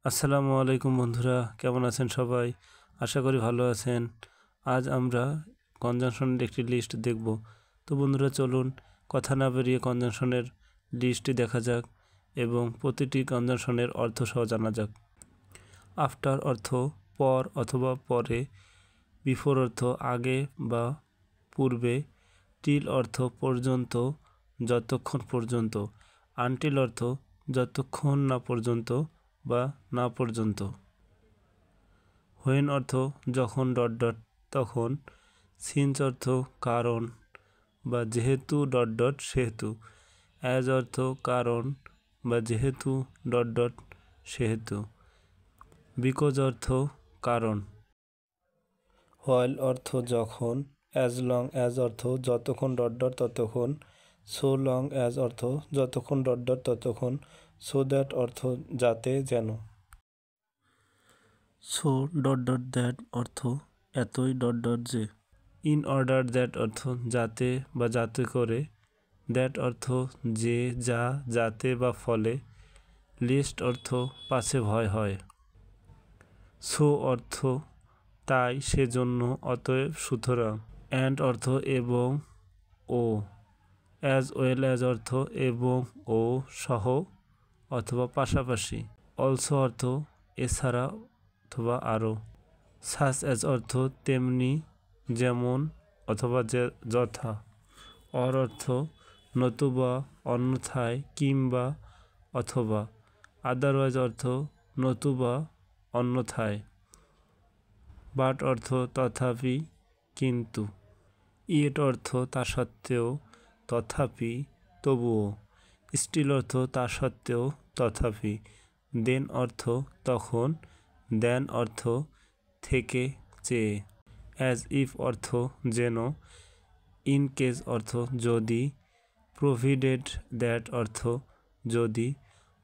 আসসালামু আলাইকুম বন্ধুরা, কেমন আছেন সবাই? আশা করি ভালো আছেন। আজ আমরা কনজাংশনের একটি লিস্ট দেখব। তো বন্ধুরা চলুন কথা না বেরিয়ে কনজাংশনের লিস্টটি দেখা যাক এবং প্রতিটি কনজাংশনের অর্থ সহ জানা যাক। আফটার অর্থ পর অথবা পরে, বিফোর অর্থ আগে বা পূর্বে, টিল অর্থ পর্যন্ত, যতক্ষণ পর্যন্ত, আনটিল অর্থ যতক্ষণ না পর্যন্ত বা না পর্যন্ত, হোয়েন অর্থ যখন তখন, সিন্স অর্থ কারণ বা যেহেতু সেহেতু, অ্যাজ অর্থ কারণ বা যেহেতু সেহেতু, বিকজ অর্থ কারণ, হোয়াইল অর্থ যখন, অ্যাজ লং অ্যাজ অর্থ যতক্ষণ ততক্ষণ, সো লং অ্যাজ অর্থ যতক্ষণ ততক্ষণ, সো দ্যাট অর্থ যাতে যেন, সো দ্যাট অর্থ এতই যে, ইন অর্ডার দ্যাট অর্থ যাতে বা যাতে করে, দ্যাট অর্থ যে যা যাতে বা ফলে, লিস্ট অর্থ পাছে ভয় হয়, সো অর্থ তাই সেজন্য অতএব সুতরাং, অ্যান্ড অর্থ এবং ও, অ্যাজ ওয়েল অ্যাজ অর্থ এবং ও সহ অথবা পাশাপাশি, অলসো অর্থ এছাড়া অথবা আরও, সাচ অ্যাজ অর্থ তেমনি যেমন অথবা যথা, অর অর্থ নতুবা অন্যথায় কিংবা অথবা, আদারওয়াইজ অর্থ নতুবা অন্যথায়, বাট অর্থ তথাপি কিন্তু, ইয়েট অর্থ তা সত্ত্বেও তথাপি তবুও, স্টিল অর্থ তা সত্ত্বেও তথাপি, দেন অর্থ তখন, দেন অর্থ থেকে চেয়ে, অ্যাজ ইফ অর্থ যেন, ইন কেস অর্থ যদি, প্রভিডেড দ্যাট অর্থ যদি,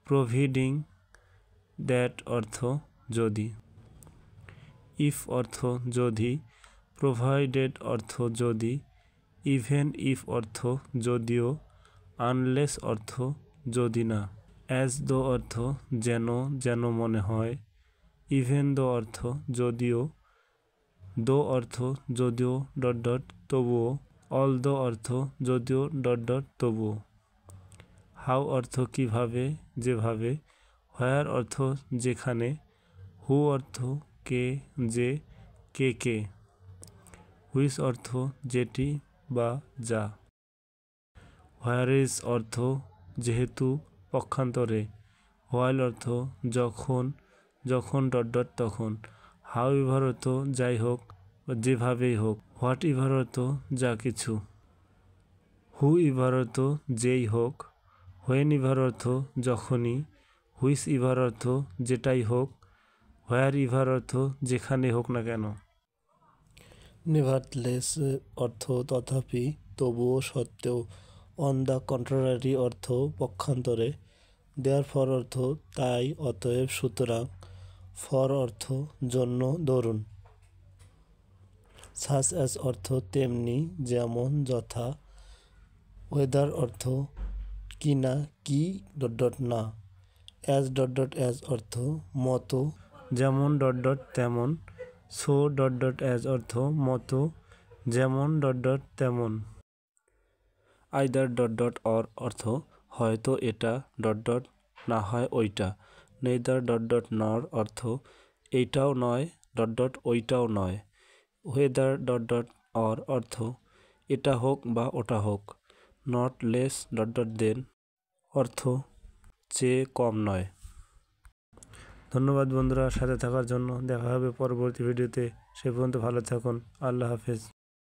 প্রভিডিং দ্যাট অর্থ যদি, ইফ অর্থ যদি, প্রোভাইডেড অর্থ যদি, ইভেন ইফ অর্থ যদিও, আনলেস অর্থ যদি না, অ্যাজ দো অর্থ যেন যেন মনে হয়, ইভেন দো অর্থ যদিও, দো অর্থ যদিও তবুও, অল দো অর্থ যদিও তবুও, হাউ অর্থ কিভাবে যেভাবে, হোয়ার অর্থ যেখানে, হু অর্থ কে যে কে, হুইচ অর্থ যেটি বা যা, হোয়ার ইজ অর্থ যেহেতু পক্ষান্তরে, হোয়াইল অর্থ যখন তখন, হাউ ইভার অর্থ যাই হোক যেভাবেই হোক, হোয়াট ইভার অর্থ যা কিছু, হু ইভার অর্থ যেই হোক, হোয়েন ইভার অর্থ যখনই, হুইচ ইভার অর্থ যেটাই হোক, হোয়ার ইভার অর্থ যেখানে হোক না কেন, নেভারথলেস অর্থ তথাপি তবুও সত্ত্বেও, অন দ্য কন্ট্রারি অর্থ পক্ষান্তরে, দেয়ারফর অর্থ তাই অতএব সুতরাং, ফর অর্থ জন্য দরুন, সাচ অ্যাজ অর্থ তেমনি যেমন যথা, ওয়েদার অর্থ কিনা কি না, অ্যাজ অ্যাজ অর্থ মতো যেমন তেমন, সো অ্যাজ অর্থ মতো যেমন তেমন, আইদার অর অর্থ হয়তো এটা না হয় ওইটা, নেইদার নর অর্থ এইটাও নয় ওইটাও নয়, হোয়েদার অর অর্থ এটা হোক বা ওটা হোক, নট লেস দেন অর্থ চেয়ে কম নয়। ধন্যবাদ বন্ধুরা সাথে থাকার জন্য। দেখা হবে পরবর্তী ভিডিওতে। সে পর্যন্ত ভালো থাকুন। আল্লাহ হাফেজ।